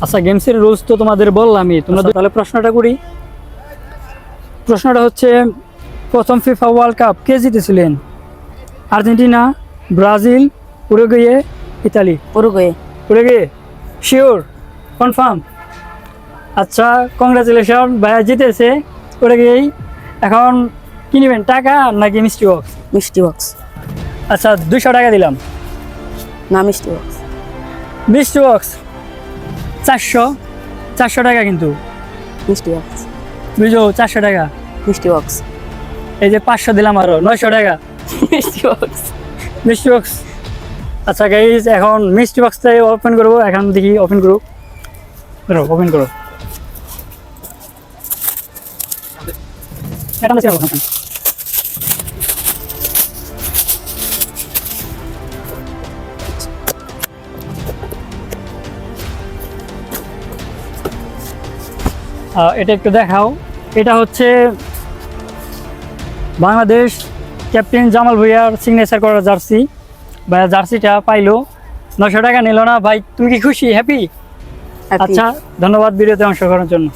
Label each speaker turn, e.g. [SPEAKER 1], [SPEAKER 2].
[SPEAKER 1] আচ্ছা, গেমসের রুলস তো তোমাদের বললামই, তোমরা তাহলে প্রশ্নটা করি। প্রশ্নটা হচ্ছে, প্রথম ফিফা ওয়ার্ল্ড কাপ কে জিতেছিলেন? Argentina, Brazil, Uruguay, Italy?
[SPEAKER 2] Uruguay.
[SPEAKER 1] Uruguay, sure, confirm? আচ্ছা, কংগ্রাচুলেশন, ভাইয়া জিতেছে উরুগুয়ে। এখন কি নেবেন, টাকা নাকি মিষ্টি বক্স?
[SPEAKER 2] মিষ্টি বক্স।
[SPEAKER 1] আচ্ছা, 200 টাকা দিলাম।
[SPEAKER 2] না, মিষ্টি বক্স।
[SPEAKER 1] মিষ্টি বক্স 400 টাকা কিন্তু।
[SPEAKER 2] মিষ্টি বক্স।
[SPEAKER 1] বুঝো, 400 টাকা।
[SPEAKER 2] মিষ্টি বক্স।
[SPEAKER 1] এই যে 500 দিলাম, আরো 900 টাকা।
[SPEAKER 2] মিষ্টি বক্স।
[SPEAKER 1] মিষ্টি বক্স। আচ্ছা গাইজ, এখন মিষ্টি বক্সটাই ওপেন করবো। এখন দেখি, ওপেন করো, ওপেন করো। এটা দেখি, এটা একটু দেখাও। এটা হচ্ছে বাংলাদেশ ক্যাপ্টেন জামাল ভুঁইয়ার সিগনেচার করা জার্সি। ভাই জার্সিটা পাইলো, 900 টাকা নিল না ভাই। তুমি কি খুশি, হ্যাপি? আচ্ছা, ধন্যবাদ ভিডিওতে অংশগ্রহণের জন্য।